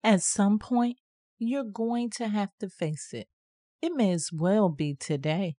At some point, you're going to have to face it. It may as well be today.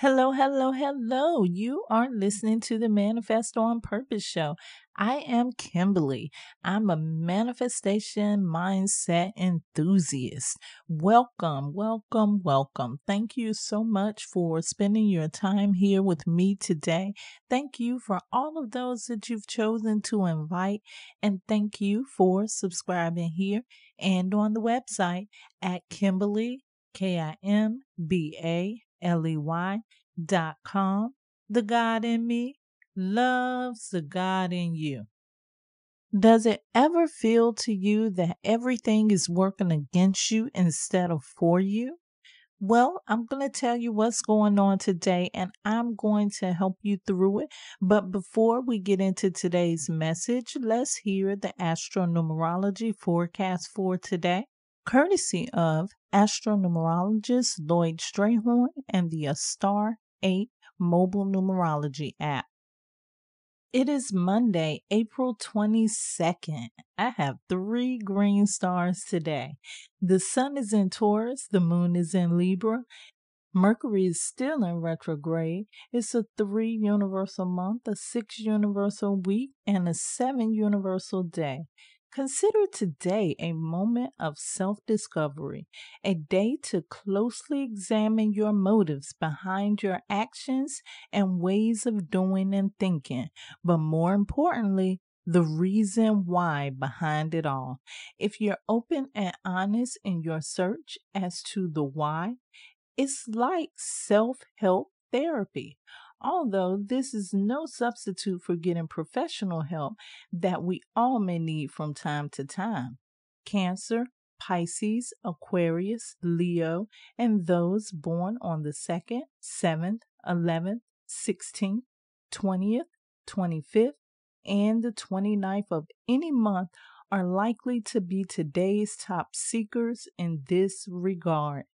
Hello, hello, hello. You are listening to the Manifest on Purpose show. I am Kimbaley. I'm a manifestation mindset enthusiast. Welcome, welcome, welcome. Thank you so much for spending your time here with me today. Thank you for all of those that you've chosen to invite, and thank you for subscribing here and on the website at Kimbaley, KIMBALEY.com. The God in me loves the God in you. Does it ever feel to you that everything is working against you instead of for you? Well, I'm going to tell you what's going on today, and I'm going to help you through it. But before we get into today's message, let's hear the Astro-Numerology forecast for today, courtesy of Astro-Numerologist LLoyd Strayhorn and the Star 8 mobile numerology app. It is Monday, April 22nd. I have 3 green stars today. The sun is in Taurus, the moon is in Libra, Mercury is still in retrograde. It's a 3 universal month, a 6 universal week, and a 7 universal day. Consider today a moment of self-discovery, a day to closely examine your motives behind your actions and ways of doing and thinking, but more importantly, the reason why behind it all. If you're open and honest in your search as to the why, it's like self-help therapy. Although this is no substitute for getting professional help that we all may need from time to time. Cancer, Pisces, Aquarius, Leo, and those born on the 2nd, 7th, 11th, 16th, 20th, 25th, and the 29th of any month are likely to be today's top seekers in this regard.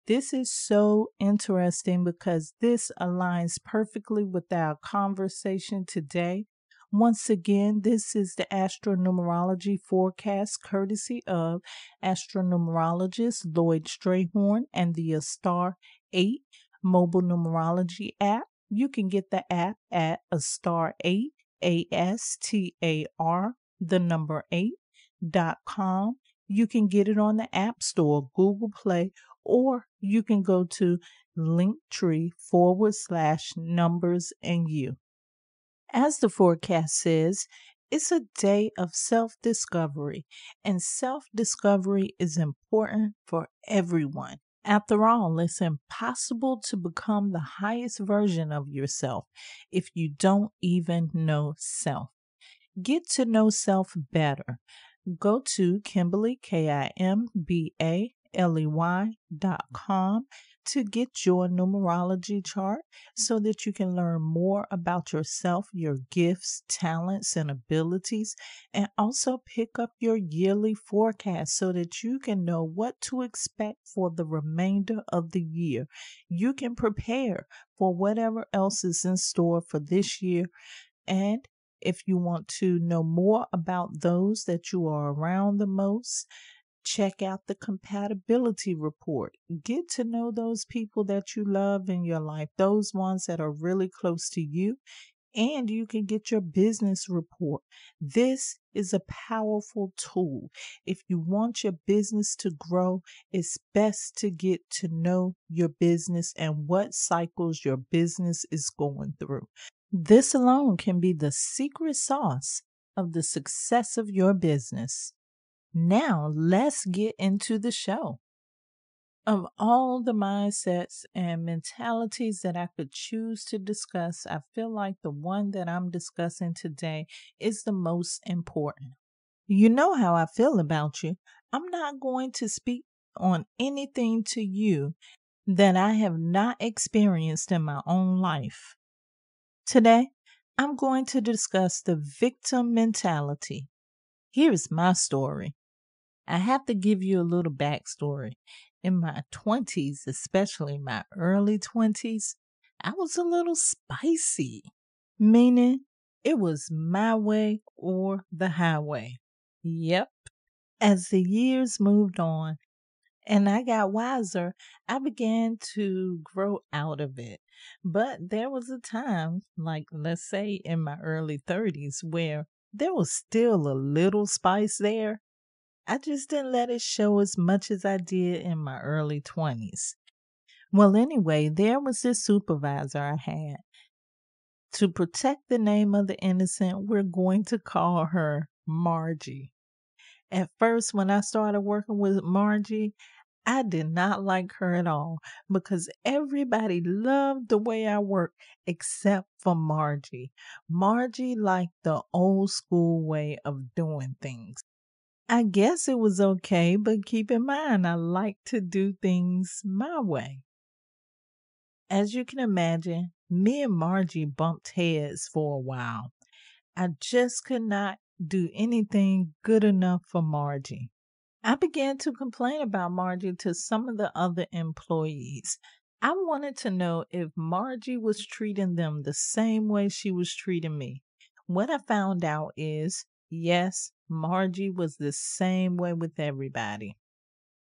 This is so interesting because this aligns perfectly with our conversation today. Once again, this is the Astro-Numerology forecast courtesy of Astro-Numerologist LLoyd Strayhorn and the Star 8 mobile numerology app. You can get the app at Star 8, ASTAR, the number 8.com. You can get it on the App Store, Google Play, or you can go to Linktree/numbers and you. As the forecast says, it's a day of self-discovery, and self-discovery is important for everyone. After all, it's impossible to become the highest version of yourself if you don't even know self. Get to know self better. Go to Kimbaley, KIMBALEY.com to get your numerology chart so that you can learn more about yourself, your gifts, talents, and abilities, and also pick up your yearly forecast so that you can know what to expect for the remainder of the year. You can prepare for whatever else is in store for this year. And if you want to know more about those that you are around the most, check out the Compatibility Report. Get to know those people that you love in your life, those ones that are really close to you, and you can get your business report. This is a powerful tool. If you want your business to grow, it's best to get to know your business and what cycles your business is going through. This alone can be the secret sauce of the success of your business. Now, let's get into the show. Of all the mindsets and mentalities that I could choose to discuss, I feel like the one that I'm discussing today is the most important. You know how I feel about you. I'm not going to speak on anything to you that I have not experienced in my own life. Today, I'm going to discuss the victim mentality. Here's my story. I have to give you a little backstory. In my 20s, especially my early 20s, I was a little spicy, meaning it was my way or the highway. Yep. As the years moved on and I got wiser, I began to grow out of it. But there was a time, like let's say in my early 30s, where there was still a little spice there. I just didn't let it show as much as I did in my early 20s. Well, anyway, there was this supervisor I had. To protect the name of the innocent, we're going to call her Margie. At first, when I started working with Margie, I did not like her at all because everybody loved the way I worked except for Margie. Margie liked the old school way of doing things. I guess it was okay, but keep in mind, I like to do things my way. As you can imagine, me and Margie bumped heads for a while. I just could not do anything good enough for Margie. I began to complain about Margie to some of the other employees. I wanted to know if Margie was treating them the same way she was treating me. What I found out is, yes, Margie was the same way with everybody.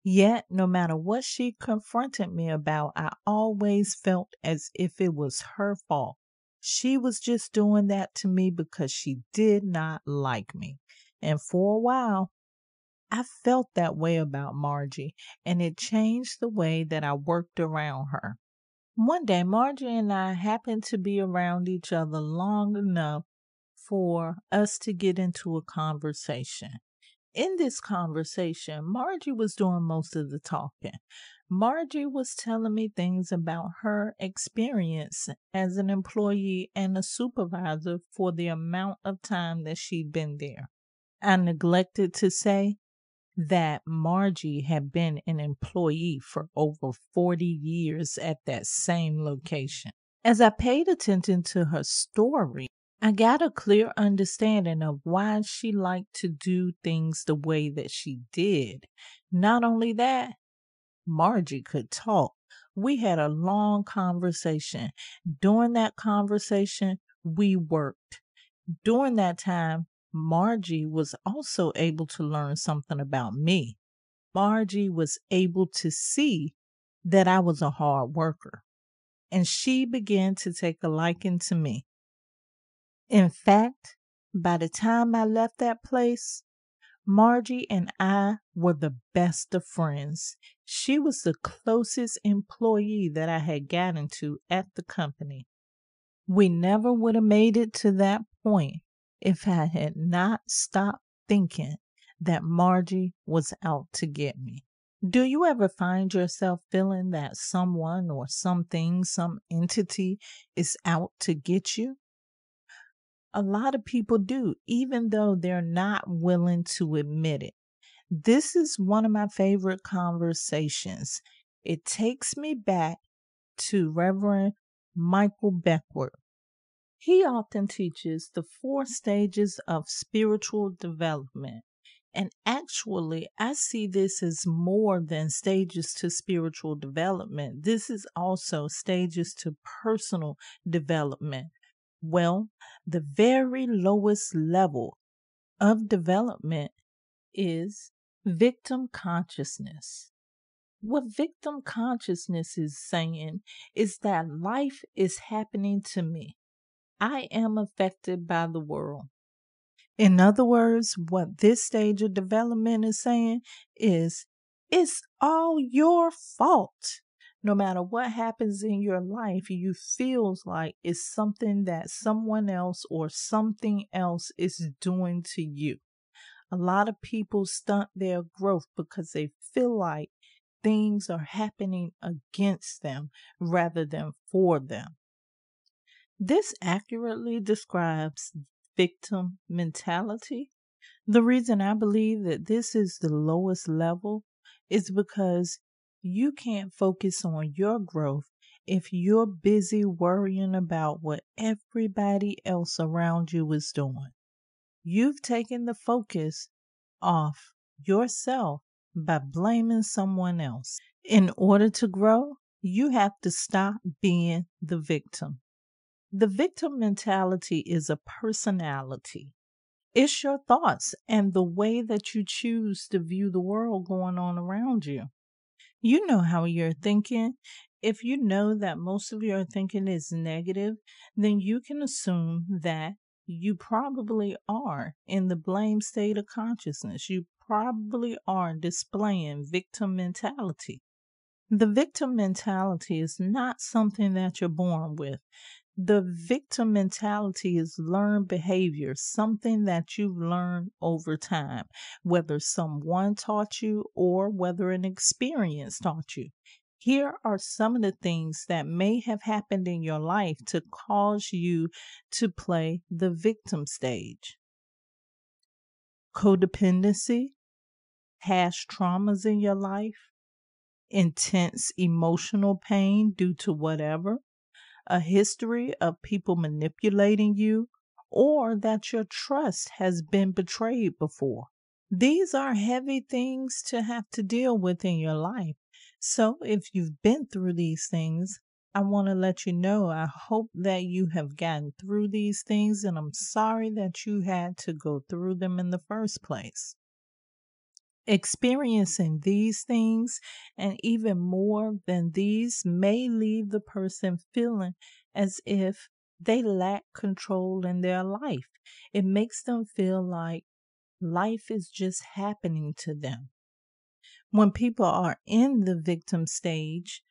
Yet, no matter what she confronted me about, I always felt as if it was her fault. She was just doing that to me because she did not like me. And for a while, I felt that way about Margie, and it changed the way that I worked around her. One day, Margie and I happened to be around each other long enough for us to get into a conversation. In this conversation, Margie was doing most of the talking. Margie was telling me things about her experience as an employee and a supervisor for the amount of time that she'd been there. I neglected to say that Margie had been an employee for over 40 years at that same location. As I paid attention to her story, I got a clear understanding of why she liked to do things the way that she did. Not only that, Margie could talk. We had a long conversation. During that conversation, we worked. During that time, Margie was also able to learn something about me. Margie was able to see that I was a hard worker, and she began to take a liking to me. In fact, by the time I left that place, Margie and I were the best of friends. She was the closest employee that I had gotten to at the company. We never would have made it to that point if I had not stopped thinking that Margie was out to get me. Do you ever find yourself feeling that someone or something, some entity is out to get you? A lot of people do, even though they're not willing to admit it. This is one of my favorite conversations. It takes me back to Reverend Michael Beckwith. He often teaches the 4 stages of spiritual development. And actually, I see this as more than stages to spiritual development. This is also stages to personal development. Well, the very lowest level of development is victim consciousness. What victim consciousness is saying is that life is happening to me. I am affected by the world. In other words, what this stage of development is saying is it's all your fault. No matter what happens in your life, you feel like it's something that someone else or something else is doing to you. A lot of people stunt their growth because they feel like things are happening against them rather than for them. This accurately describes victim mentality. The reason I believe that this is the lowest level is because you can't focus on your growth if you're busy worrying about what everybody else around you is doing. You've taken the focus off yourself by blaming someone else. In order to grow, you have to stop being the victim. The victim mentality is a personality. It's your thoughts and the way that you choose to view the world going on around you. You know how you're thinking. If you know that most of your thinking is negative, then you can assume that you probably are in the blame state of consciousness. You probably are displaying victim mentality. The victim mentality is not something that you're born with. The victim mentality is learned behavior, something that you've learned over time, whether someone taught you or whether an experience taught you. Here are some of the things that may have happened in your life to cause you to play the victim stage: codependency, past traumas in your life, intense emotional pain due to whatever, a history of people manipulating you, or that your trust has been betrayed before. These are heavy things to have to deal with in your life. So if you've been through these things, I want to let you know, I hope that you have gotten through these things, and I'm sorry that you had to go through them in the first place. Experiencing these things and even more than these may leave the person feeling as if they lack control in their life. It makes them feel like life is just happening to them. When people are in the victim stage,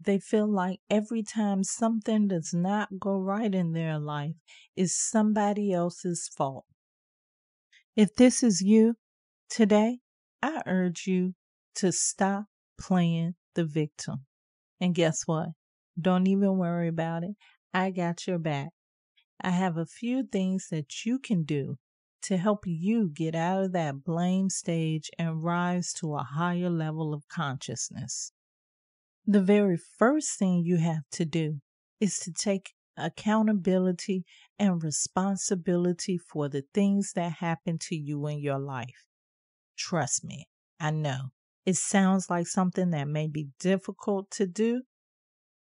they feel like every time something does not go right in their life is somebody else's fault. If this is you, today, I urge you to stop playing the victim. And guess what? Don't even worry about it. I got your back. I have a few things that you can do to help you get out of that blame stage and rise to a higher level of consciousness. The very first thing you have to do is to take accountability and responsibility for the things that happen to you in your life. Trust me, I know. It sounds like something that may be difficult to do,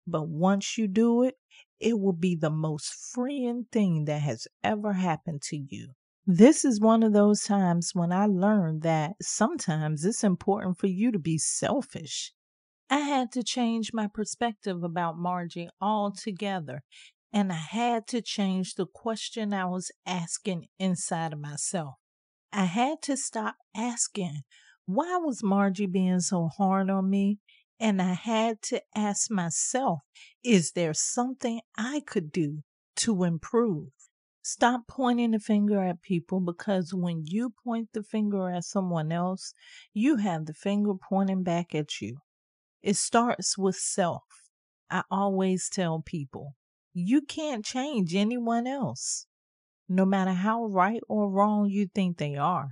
but once you do it, it will be the most freeing thing that has ever happened to you. This is one of those times when I learned that sometimes it's important for you to be selfish. I had to change my perspective about Margie altogether, and I had to change the question I was asking inside of myself. I had to stop asking, why was Margie being so hard on me? And I had to ask myself, is there something I could do to improve? Stop pointing the finger at people, because when you point the finger at someone else, you have the finger pointing back at you. It starts with self. I always tell people, you can't change anyone else, no matter how right or wrong you think they are.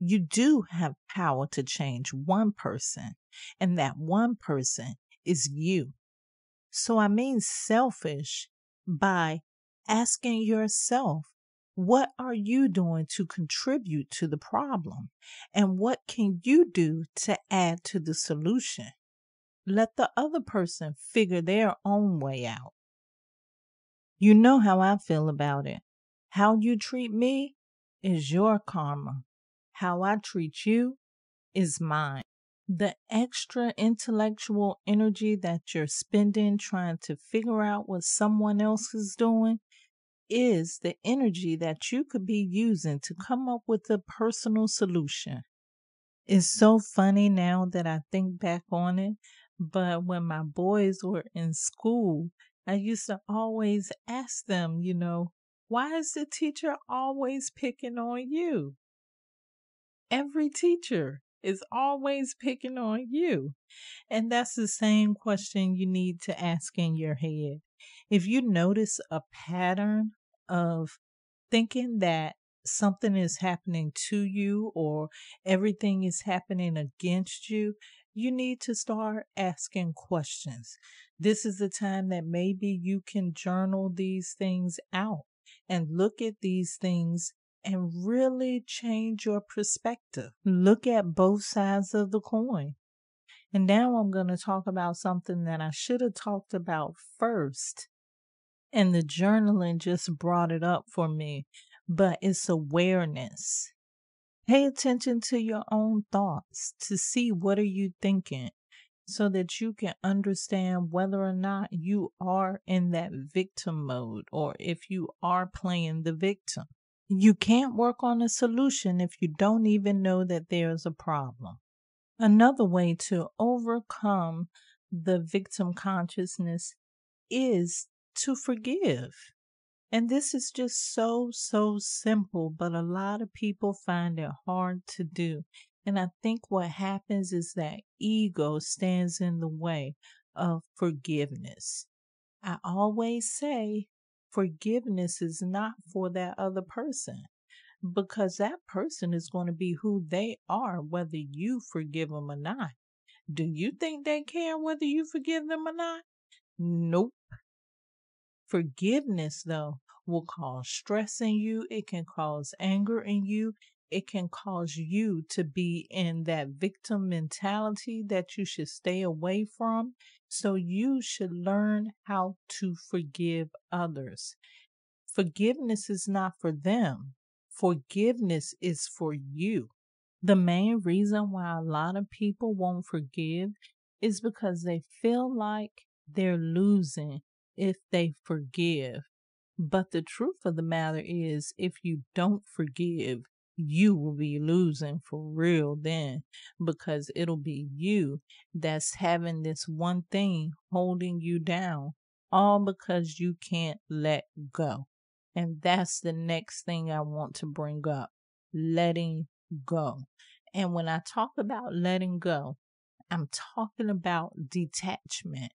You do have power to change one person, and that one person is you. So I mean selfish by asking yourself, what are you doing to contribute to the problem? And what can you do to add to the solution? Let the other person figure their own way out. You know how I feel about it. How you treat me is your karma. How I treat you is mine. The extra intellectual energy that you're spending trying to figure out what someone else is doing is the energy that you could be using to come up with a personal solution. It's so funny now that I think back on it, but when my boys were in school, I used to always ask them, why is the teacher always picking on you? Every teacher. is always picking on you. And that's the same question you need to ask in your head. If you notice a pattern of thinking that something is happening to you or everything is happening against you, you need to start asking questions. This is the time that maybe you can journal these things out and look at these things and really change your perspective. Look at both sides of the coin. And now I'm going to talk about something that I should have talked about first. And the journaling just brought it up for me, but it's awareness. Pay attention to your own thoughts to see what are you thinking so that you can understand whether or not you are in that victim mode or if you are playing the victim. You can't work on a solution if you don't even know that there's a problem. Another way to overcome the victim consciousness is to forgive. And this is just so simple, but a lot of people find it hard to do. And I think what happens is that ego stands in the way of forgiveness. I always say forgiveness is not for that other person, because that person is going to be who they are, whether you forgive them or not. Do you think they care whether you forgive them or not? Nope. Forgiveness, though, will cause stress in you. It can cause anger in you. It can cause you to be in that victim mentality that you should stay away from. So you should learn how to forgive others. Forgiveness is not for them. Forgiveness is for you. The main reason why a lot of people won't forgive is because they feel like they're losing if they forgive. But the truth of the matter is, if you don't forgive, you will be losing for real then, because it'll be you that's having this one thing holding you down, all because you can't let go. And that's the next thing I want to bring up, letting go. And when I talk about letting go, I'm talking about detachment.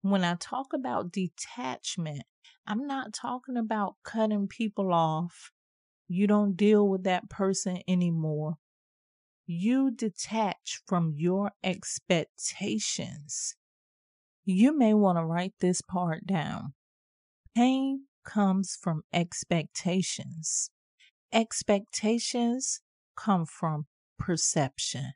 When I talk about detachment, I'm not talking about cutting people off. You don't deal with that person anymore. You detach from your expectations. You may want to write this part down. Pain comes from expectations. Expectations come from perception.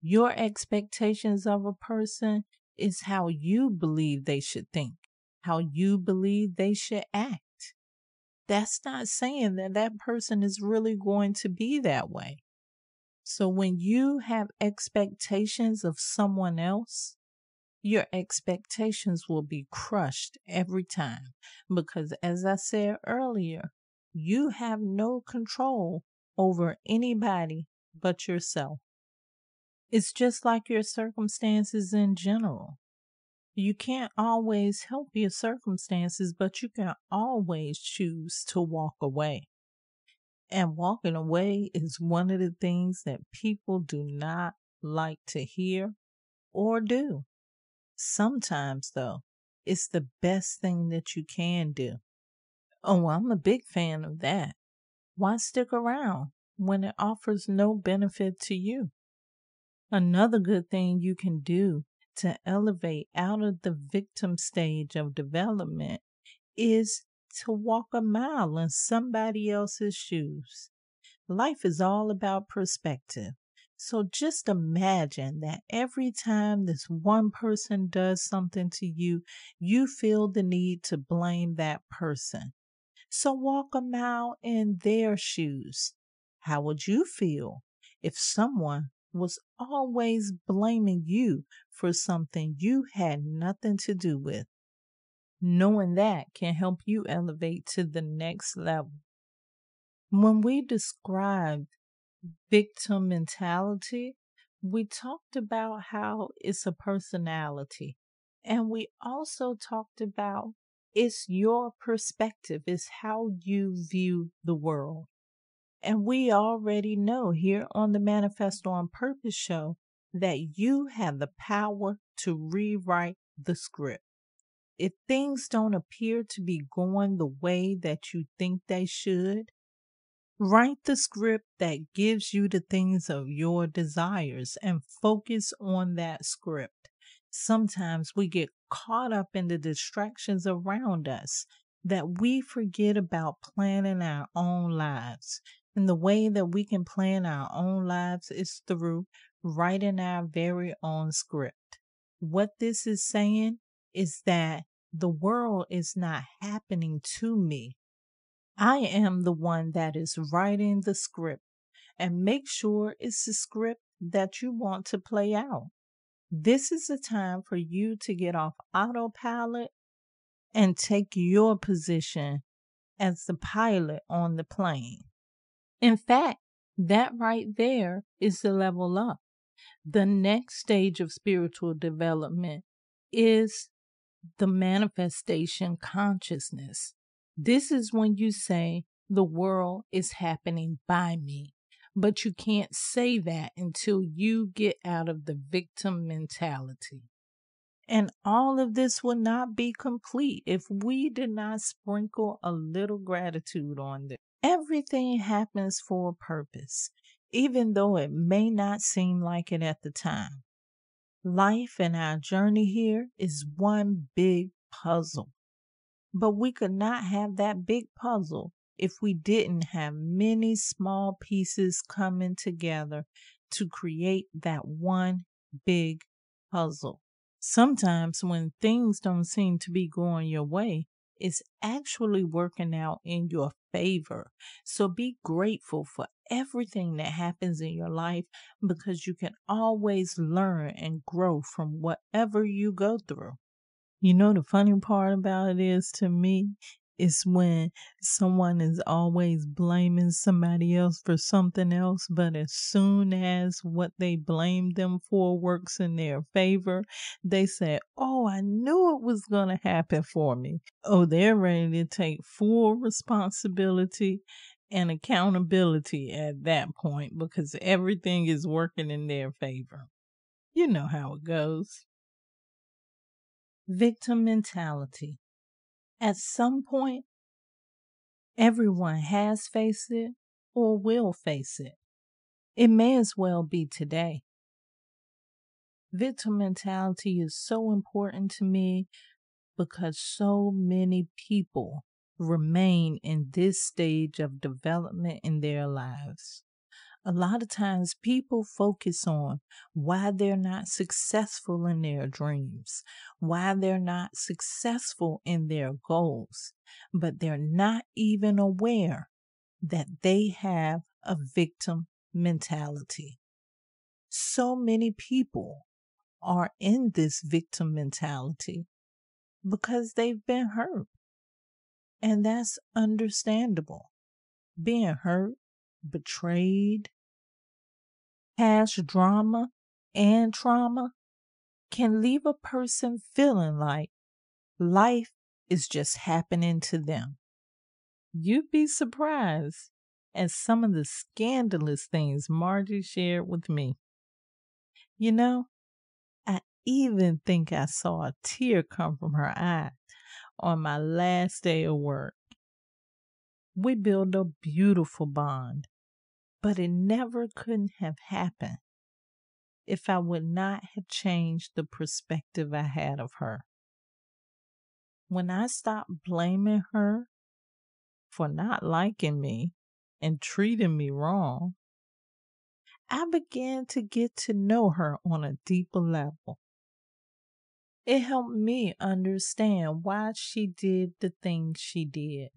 Your expectations of a person is how you believe they should think, how you believe they should act. That's not saying that that person is really going to be that way. So when you have expectations of someone else, your expectations will be crushed every time. Because as I said earlier, you have no control over anybody but yourself. It's just like your circumstances in general. You can't always help your circumstances, but you can always choose to walk away. And walking away is one of the things that people do not like to hear or do. Sometimes, though, it's the best thing that you can do. Oh, I'm a big fan of that. Why stick around when it offers no benefit to you? Another good thing you can do to elevate out of the victim stage of development is to walk a mile in somebody else's shoes. Life is all about perspective. So just imagine that every time this one person does something to you, you feel the need to blame that person. So walk a mile in their shoes. How would you feel if someone was always blaming you for something you had nothing to do with? Knowing that can help you elevate to the next level. When we described victim mentality, we talked about how it's a personality. And we also talked about it's your perspective, it's how you view the world. And we already know here on the Manifesto on Purpose show that you have the power to rewrite the script. If things don't appear to be going the way that you think they should, write the script that gives you the things of your desires and focus on that script. Sometimes we get caught up in the distractions around us that we forget about planning our own lives. And the way that we can plan our own lives is through writing our very own script. What this is saying is that the world is not happening to me. I am the one that is writing the script, and make sure it's the script that you want to play out. This is the time for you to get off autopilot and take your position as the pilot on the plane. In fact, that right there is the level up. The next stage of spiritual development is the manifestation consciousness. This is when you say the world is happening by me. But you can't say that until you get out of the victim mentality. And all of this would not be complete if we did not sprinkle a little gratitude on this. Everything happens for a purpose, even though it may not seem like it at the time. Life and our journey here is one big puzzle. But we could not have that big puzzle if we didn't have many small pieces coming together to create that one big puzzle. Sometimes when things don't seem to be going your way, it's actually working out in your favor. So be grateful for everything that happens in your life because you can always learn and grow from whatever you go through. You know, the funny part about it is to me is when someone is always blaming somebody else for something else, but as soon as what they blame them for works in their favor, they say, "Oh, I knew it was going to happen for me." Oh, they're ready to take full responsibility and accountability at that point because everything is working in their favor. You know how it goes. Victim mentality. At some point, everyone has faced it or will face it. It may as well be today. Victim mentality is so important to me because so many people remain in this stage of development in their lives. A lot of times people focus on why they're not successful in their dreams, why they're not successful in their goals, but they're not even aware that they have a victim mentality. So many people are in this victim mentality because they've been hurt, and that's understandable. Being hurt, betrayed, past drama and trauma can leave a person feeling like life is just happening to them. You'd be surprised at some of the scandalous things Margie shared with me. You know, I even think I saw a tear come from her eye on my last day of work. We built a beautiful bond, but it never couldn't have happened if I would not have changed the perspective I had of her. When I stopped blaming her for not liking me and treating me wrong, I began to get to know her on a deeper level. It helped me understand why she did the things she did.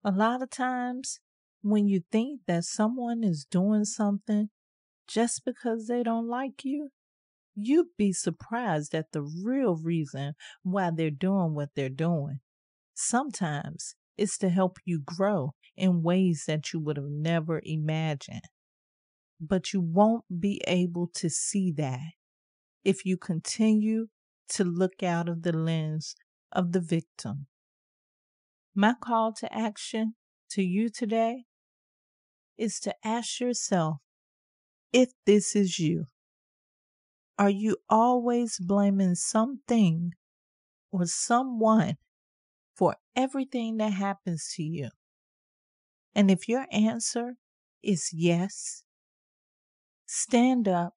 A lot of times, when you think that someone is doing something just because they don't like you, you'd be surprised at the real reason why they're doing what they're doing. Sometimes it's to help you grow in ways that you would have never imagined. But you won't be able to see that if you continue to look out of the lens of the victim. My call to action to you today is to ask yourself if this is you. Are you always blaming something or someone for everything that happens to you? And if your answer is yes, stand up,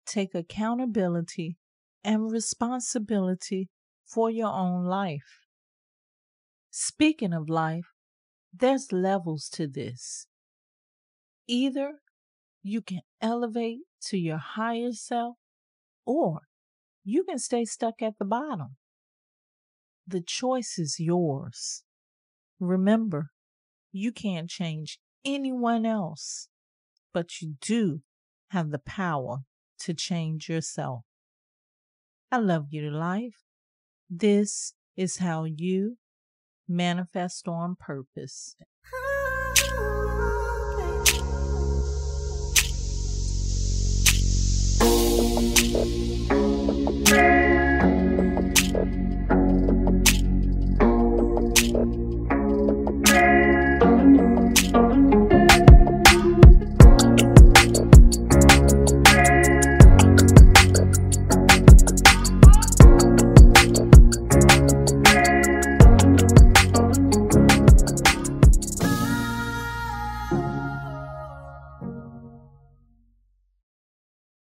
take accountability and responsibility for your own life. Speaking of life, there's levels to this. Either you can elevate to your higher self, or you can stay stuck at the bottom. The choice is yours. Remember, you can't change anyone else, but you do have the power to change yourself. I love you to life. This is how you manifest on purpose.